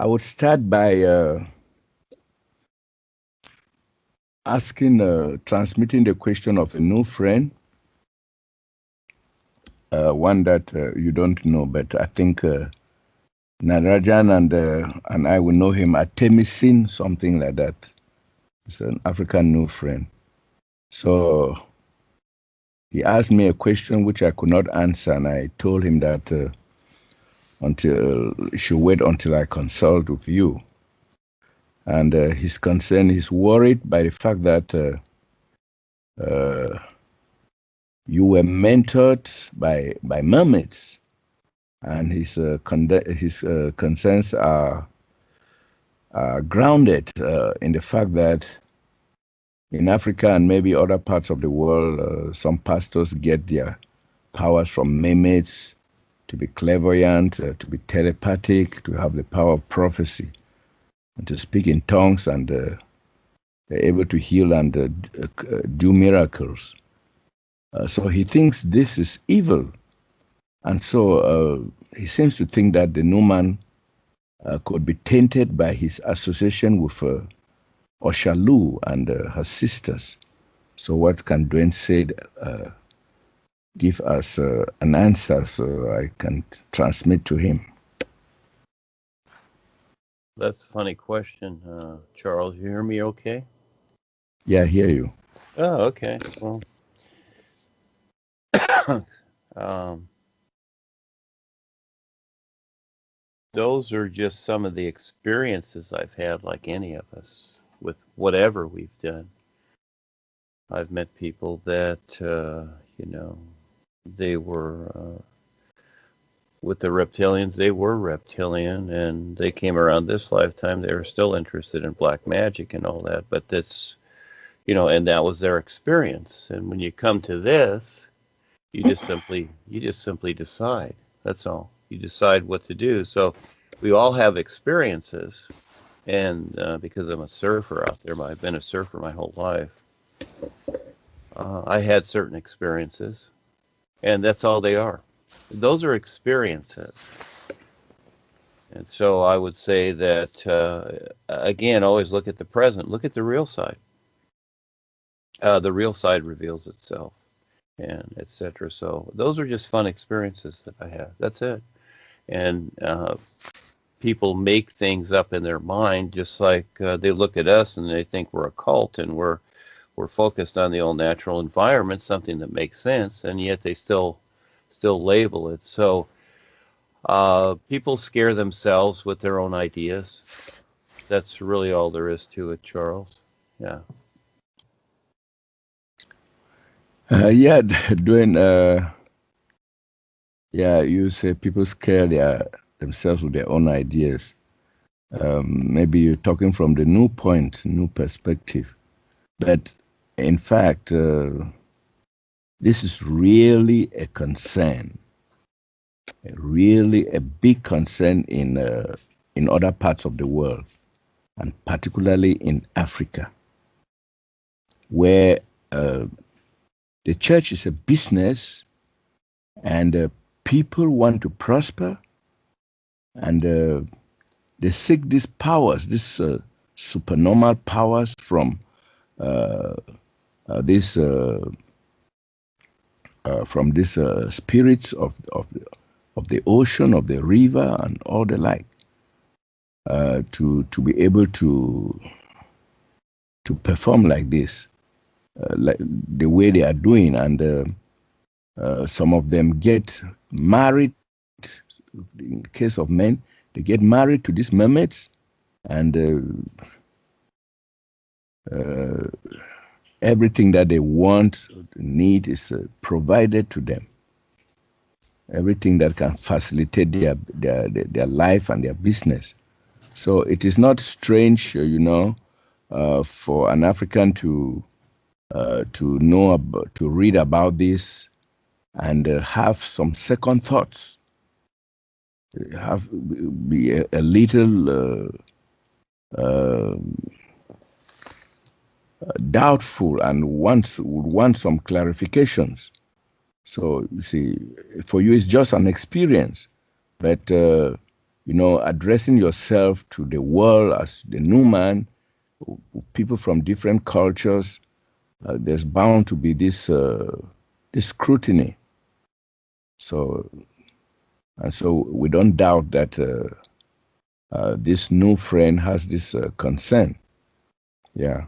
I would start by transmitting the question of a new friend, one that you don't know, but I think Narajan and I will know him at Temisin, something like that. It's an African new friend. So he asked me a question which I could not answer, and I told him that until he should wait until I consult with you. And he's concerned, he's worried by the fact that you were mentored by mermaids, and his concerns are grounded in the fact that in Africa and maybe other parts of the world, some pastors get their powers from mermaids, to be clairvoyant, to be telepathic, to have the power of prophecy, and to speak in tongues, and they're able to heal and do miracles. So he thinks this is evil. And so he seems to think that the Numan could be tainted by his association with Oshalu and her sisters. So what can Duane say? Give us an answer so I can transmit to him. That's a funny question, Charles. You hear me okay? Yeah, I hear you. Oh, okay. Well, those are just some of the experiences I've had, like any of us, with whatever we've done. I've met people that, they were, with the reptilians, they were reptilian, and they came around this lifetime. They were still interested in black magic and all that, but that's, and that was their experience. And when you come to this, you just simply decide. That's all. You decide what to do. So we all have experiences, and because I'm a surfer out there, I've been a surfer my whole life. I had certain experiences, and that's all they are. Those are experiences. And so I would say that, again, always look at the present. Look at the real side. The real side reveals itself, and etc. So those are just fun experiences that I have. That's it. And people make things up in their mind, just like they look at us and they think we're a cult, and we're focused on the old natural environment, something that makes sense, and yet they still label it. So people scare themselves with their own ideas. That's really all there is to it, Charles. Yeah. Yeah, Duane, yeah, you say people scare themselves with their own ideas. Maybe you're talking from the new point, new perspective. But in fact, this is really a concern, really a big concern in other parts of the world, and particularly in Africa, where the church is a business, and people want to prosper, and they seek these powers, these supernormal powers from these spirits of the ocean, of the river, and all the like, to be able to perform like this, like the way they are doing. And some of them get married. In the case of men, they get married to these mermaids, and everything that they want, need, is provided to them. Everything that can facilitate their life and their business. So it is not strange, for an African to read about this and have some second thoughts, be a little doubtful, and would want some clarifications. So you see, for you it's just an experience, but addressing yourself to the world as the Numan, people from different cultures, there's bound to be this scrutiny. So we don't doubt that this new friend has this concern. Yeah.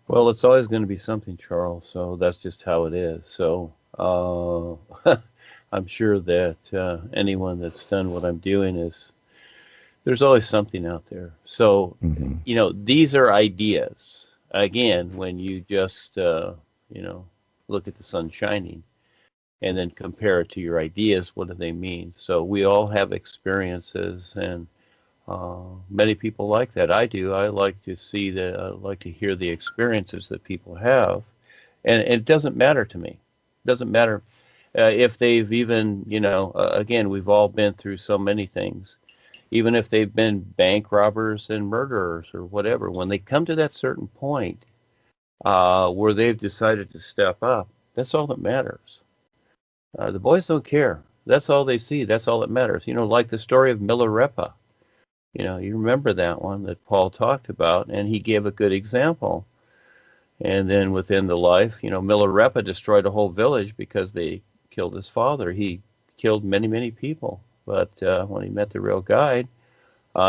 Well, it's always going to be something, Charles. So that's just how it is. So I'm sure that anyone that's done what I'm doing there's always something out there. So, these are ideas. Again, when you just, look at the sun shining and then compare it to your ideas, what do they mean? So we all have experiences, and many people like that. I do. I like to see I like to hear the experiences that people have, and it doesn't matter to me. It doesn't matter if they've even, again, we've all been through so many things. Even if they've been bank robbers and murderers or whatever, when they come to that certain point where they've decided to step up, that's all that matters. The boys don't care. That's all they see. That's all that matters. Like the story of Milarepa. You remember that one that Paul talked about, and he gave a good example. And then within the life, Milarepa destroyed a whole village because they killed his father. He killed many, many people. But when he met the real guide,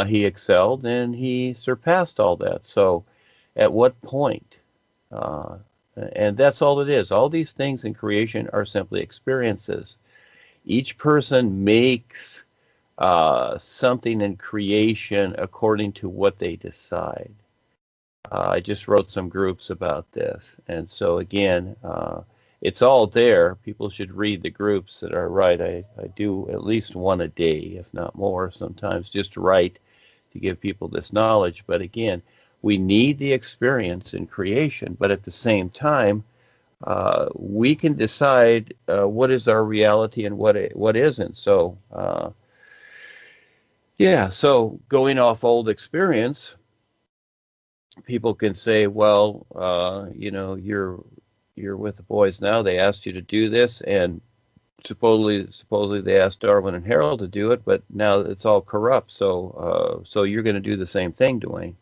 he excelled and he surpassed all that. So at what point? And that's all it is. All these things in creation are simply experiences. Each person makes something in creation according to what they decide. I just wrote some groups about this. And so again, it's all there. People should read the groups that are right. I do at least one a day, if not more, sometimes just write to give people this knowledge. But again, we need the experience in creation, but at the same time, we can decide what is our reality and what isn't. So, so going off old experience, people can say, well, you're with the boys now. They asked you to do this, and supposedly they asked Darwin and Harold to do it, but now it's all corrupt. So you're going to do the same thing, Duane.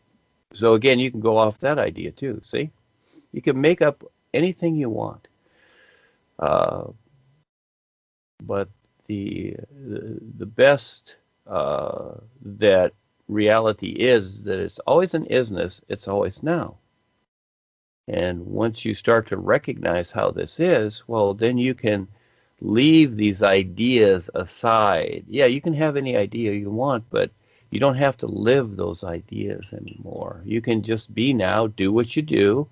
So again, you can go off that idea too. See, you can make up anything you want, but the best that reality is that it's always an isness. It's always now. And once you start to recognize how this is, well, then you can leave these ideas aside. Yeah, you can have any idea you want, but you don't have to live those ideas anymore. You can just be now, do what you do,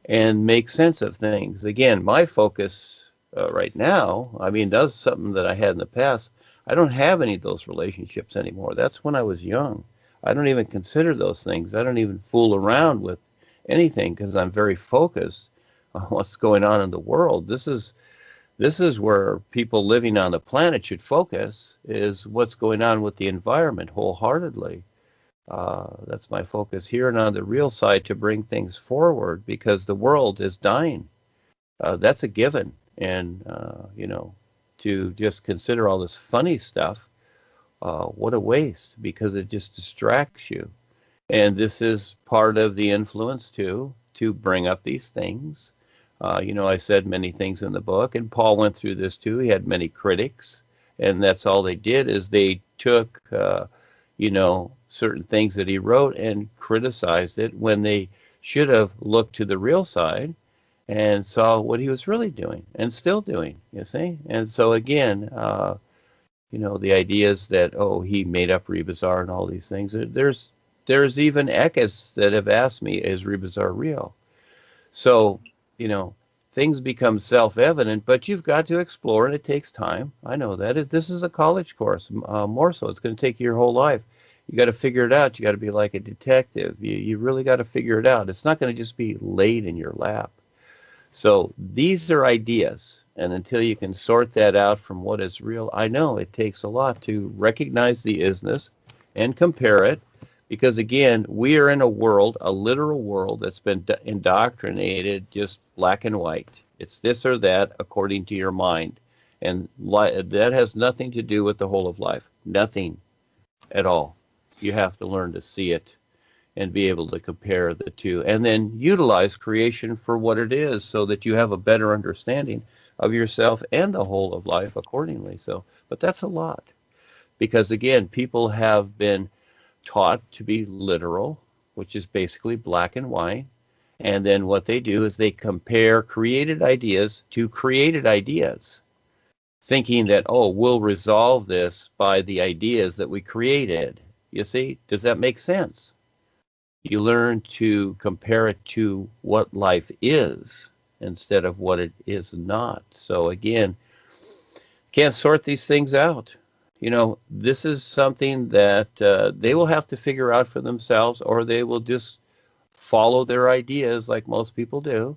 and make sense of things. Again, my focus right now, that's something that I had in the past. I don't have any of those relationships anymore. That's when I was young. I don't even consider those things. I don't even fool around with anything because I'm very focused on what's going on in the world. This is where people living on the planet should focus, is what's going on with the environment wholeheartedly. That's my focus here and on the real side, to bring things forward, because the world is dying. That's a given. And, to just consider all this funny stuff, what a waste, because it just distracts you. And this is part of the influence too, to bring up these things. I said many things in the book, and Paul went through this too. He had many critics, and that's all they did, is they took, certain things that he wrote and criticized it, when they should have looked to the real side and saw what he was really doing and still doing, you see? And so again, the ideas that, he made up Rebazar and all these things, there's even Ekes that have asked me, is Rebazar real? So, things become self-evident, but you've got to explore, and it takes time. I know that. This is a college course, more so. It's going to take you your whole life. You got to figure it out. You got to be like a detective. You really got to figure it out. It's not going to just be laid in your lap. So these are ideas, and until you can sort that out from what is real, I know it takes a lot to recognize the isness and compare it. Because again, we are in a world, a literal world, that's been indoctrinated just black and white. It's this or that according to your mind. And that has nothing to do with the whole of life. Nothing at all. You have to learn to see it and be able to compare the two, and then utilize creation for what it is, so that you have a better understanding of yourself and the whole of life accordingly. So, but that's a lot, because again, people have been taught to be literal, which is basically black and white. And then what they do is they compare created ideas to created ideas, thinking that, oh, we'll resolve this by the ideas that we created. You see, does that make sense? You learn to compare it to what life is instead of what it is not. So again, can't sort these things out. You know, this is something that they will have to figure out for themselves, or they will just follow their ideas like most people do.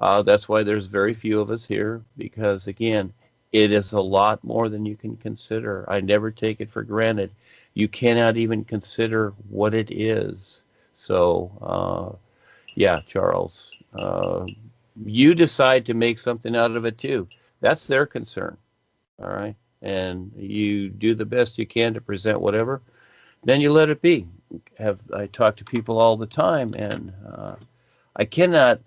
That's why there's very few of us here, because again, it is a lot more than you can consider. I never take it for granted. You cannot even consider what it is. So, yeah, Charles, you decide to make something out of it too. That's their concern. All right. And you do the best you can to present whatever, then you let it be. I talk to people all the time, and I cannot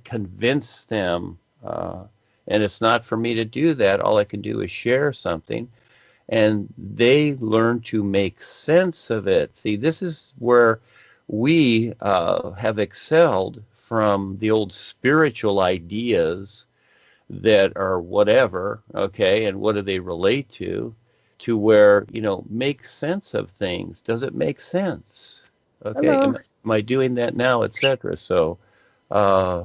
convince them, and it's not for me to do that. All I can do is share something, and they learn to make sense of it. See, this is where we have excelled from the old spiritual ideas that are whatever, okay, and what do they relate to where, you know, make sense of things. Does it make sense? Okay, Hello. am I doing that now, etc. So uh,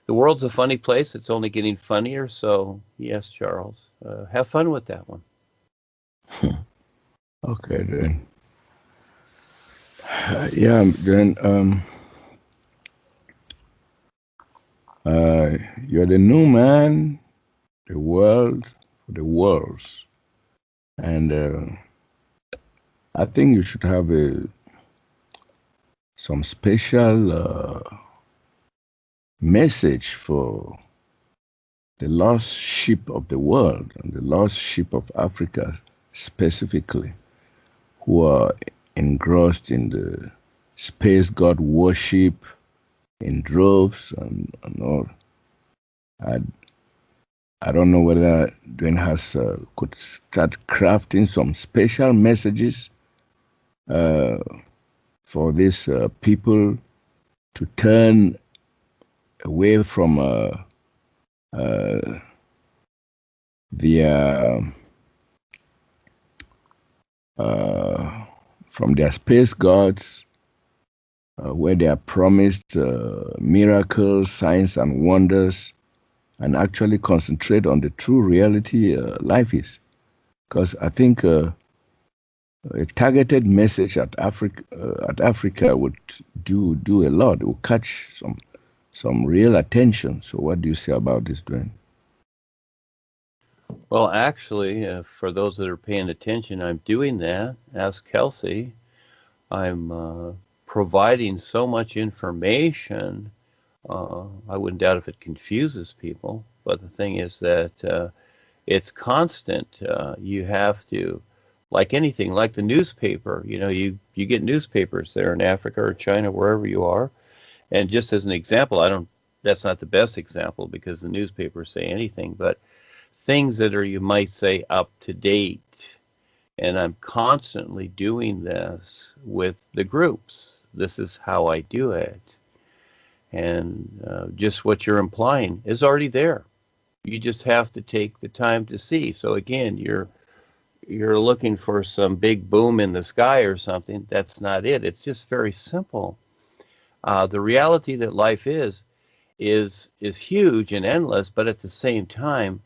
the world's a funny place. It's only getting funnier. So yes, Charles, have fun with that one. Okay, then. Yeah, then you're the Numan, the world for the worlds. And I think you should have some special message for the lost sheep of the world and the lost sheep of Africa specifically, who are engrossed in the space god worship in droves and all. I don't know whether Duane has could start crafting some special messages for these people to turn away from their space gods, where they are promised miracles, signs, and wonders, and actually concentrate on the true reality life is. Because I think a targeted message at Africa would do a lot. It will catch some real attention. So what do you say about this, Duane? Well, actually, for those that are paying attention, I'm doing that. Ask Kelsey. I'm providing so much information. I wouldn't doubt if it confuses people, but the thing is that it's constant. You have to, like anything, like the newspaper, you know, you get newspapers there in Africa or China, wherever you are. And just as an example, that's not the best example because the newspapers say anything, but things that are, you might say, up to date. And I'm constantly doing this with the groups. This is how I do it. And just what you're implying is already there. You just have to take the time to see. So again, you're looking for some big boom in the sky or something. That's not it. It's just very simple. The reality that life is huge and endless, but at the same time,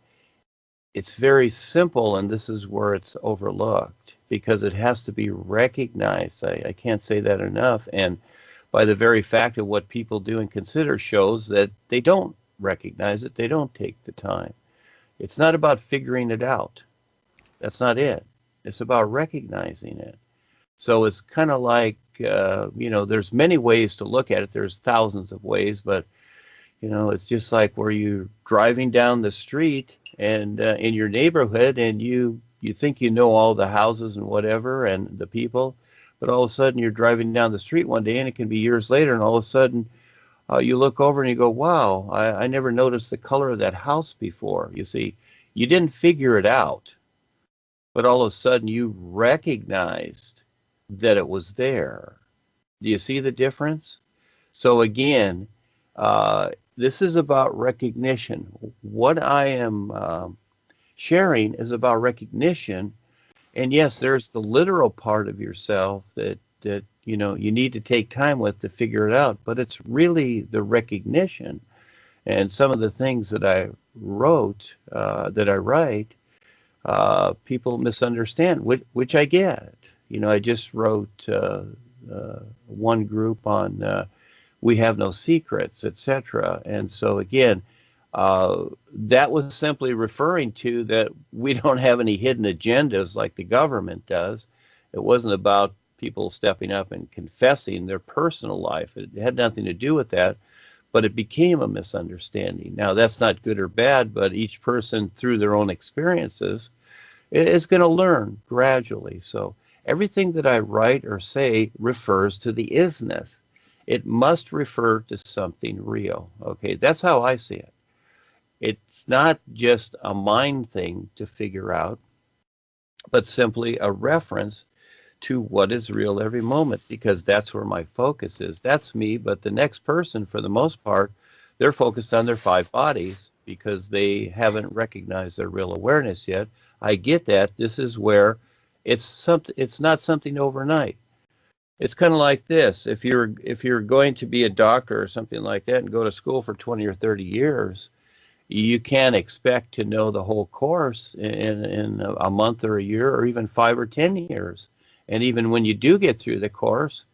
it's very simple, and this is where it's overlooked because it has to be recognized. I can't say that enough. And by the very fact of what people do and consider shows that they don't recognize it. They don't take the time. It's not about figuring it out. That's not it. It's about recognizing it. So it's kind of like, there's many ways to look at it. There's thousands of ways, but It's just like where you're driving down the street and in your neighborhood, and you think you know all the houses and whatever and the people, but all of a sudden you're driving down the street one day, and it can be years later, and all of a sudden you look over and you go, wow, I never noticed the color of that house before. You see, you didn't figure it out, but all of a sudden you recognized that it was there. Do you see the difference? So again, this is about recognition. What I am sharing is about recognition. And yes, there's the literal part of yourself that you need to take time with to figure it out, but it's really the recognition. And some of the things that I wrote, that I write, people misunderstand, which I get. I just wrote one group on we have no secrets, etc. And so again, that was simply referring to that we don't have any hidden agendas like the government does. It wasn't about people stepping up and confessing their personal life. It had nothing to do with that, but it became a misunderstanding. Now, that's not good or bad, but each person, through their own experiences, is going to learn gradually. So everything that I write or say refers to the isness. It must refer to something real. Okay, that's how I see it. It's not just a mind thing to figure out, but simply a reference to what is real every moment, because that's where my focus is. That's me, but the next person, for the most part, they're focused on their five bodies because they haven't recognized their real awareness yet. I get that. This is where it's not something overnight. It's kind of like this. If you're going to be a doctor or something like that and go to school for 20 or 30 years, you can't expect to know the whole course in a month or a year or even 5 or 10 years. And even when you do get through the course,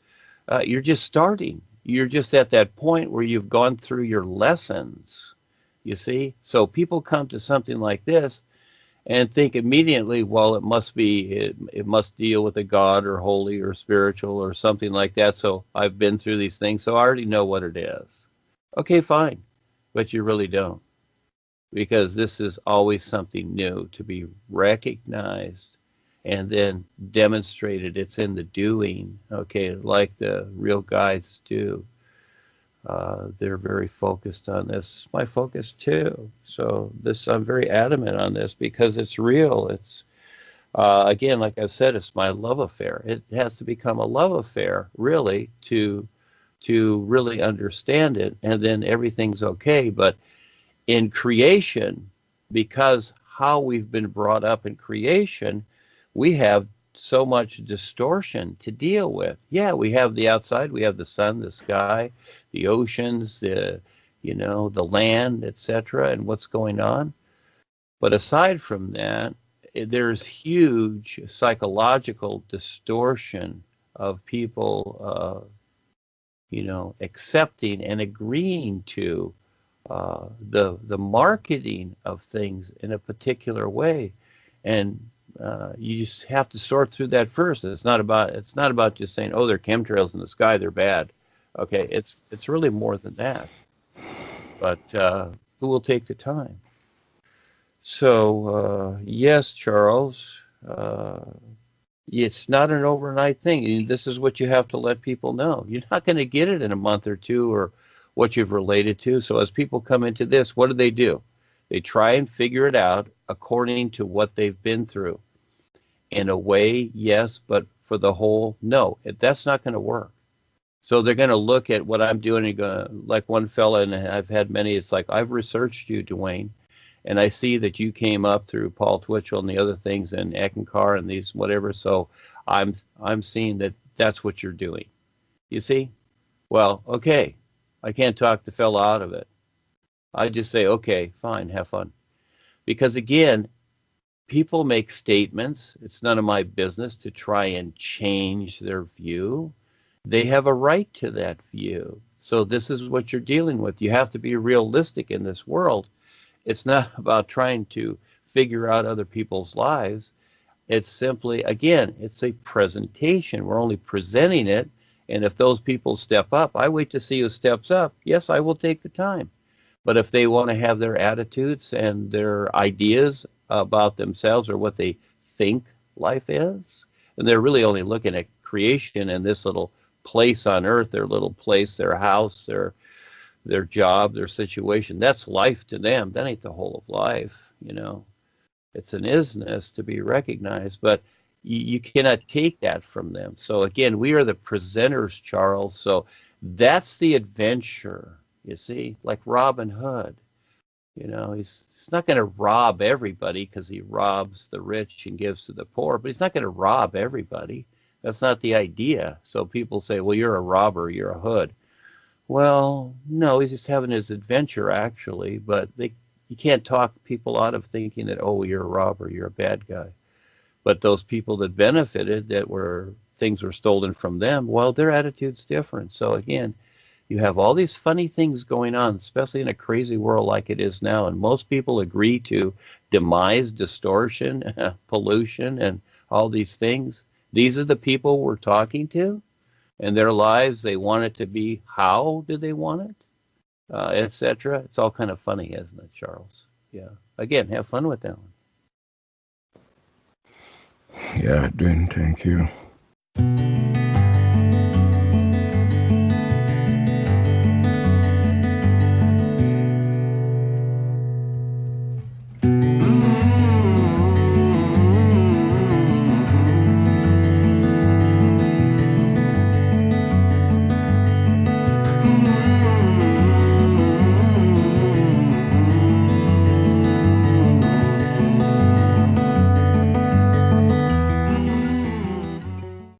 you're just starting. You're just at that point where you've gone through your lessons, you see? So people come to something like this and think immediately, well, it must deal with a God or holy or spiritual or something like that. So I've been through these things, so I already know what it is. Okay, fine. But you really don't. Because this is always something new to be recognized and then demonstrated. It's in the doing, okay, like the real guides do. They're very focused on this. My focus too. So I'm very adamant on this because it's real. It's again, like I've said, it's my love affair. It has to become a love affair, really, to really understand it, and then everything's okay. But in creation, because how we've been brought up in creation, we have so much distortion to deal with. Yeah, we have the outside, we have the sun, the sky, the oceans, the land, etc., and what's going on. But aside from that, there's huge psychological distortion of people, accepting and agreeing to the marketing of things in a particular way, and you just have to sort through that first. It's not about just saying, oh, they're chemtrails in the sky, they're bad. Okay, it's really more than that. But who will take the time? So yes, Charles, it's not an overnight thing. This is what you have to let people know. You're not going to get it in a month or two or what you've related to. So as people come into this, what do? They try and figure it out according to what they've been through. In a way, yes, but for the whole, no. That's not going to work. So they're going to look at what I'm doing and going to, like one fella, and I've had many, it's like, I've researched you, Duane, and I see that you came up through Paul Twitchell and the other things and Eckankar and these whatever, so I'm seeing that that's what you're doing. You see? Well, okay. I can't talk the fella out of it. I just say, okay, fine, have fun. Because again, people make statements. It's none of my business to try and change their view. They have a right to that view. So this is what you're dealing with. You have to be realistic in this world. It's not about trying to figure out other people's lives. It's simply, again, it's a presentation. We're only presenting it. And if those people step up, I wait to see who steps up. Yes, I will take the time. But if they want to have their attitudes and their ideas about themselves or what they think life is, and they're really only looking at creation and this little place on earth, their little place, their house, their job, their situation, that's life to them. That ain't the whole of life, you know. It's an isness to be recognized, but you cannot take that from them. So again, we are the presenters, Charles. So that's the adventure, you see, like Robin Hood. You know, he's not going to rob everybody because he robs the rich and gives to the poor, but he's not going to rob everybody. That's not the idea. So people say, well, you're a robber, you're a hood. Well, no, he's just having his adventure, actually, but you can't talk people out of thinking that, oh, you're a robber, you're a bad guy. But those people that benefited, things were stolen from them, well, their attitude's different. So again, you have all these funny things going on, especially in a crazy world like it is now. And most people agree to demise, distortion, pollution, and all these things. These are the people we're talking to. And their lives, they want it to be, how do they want it, etc. It's all kind of funny, isn't it, Charles? Yeah. Again, have fun with that one. Yeah, Duane, thank you.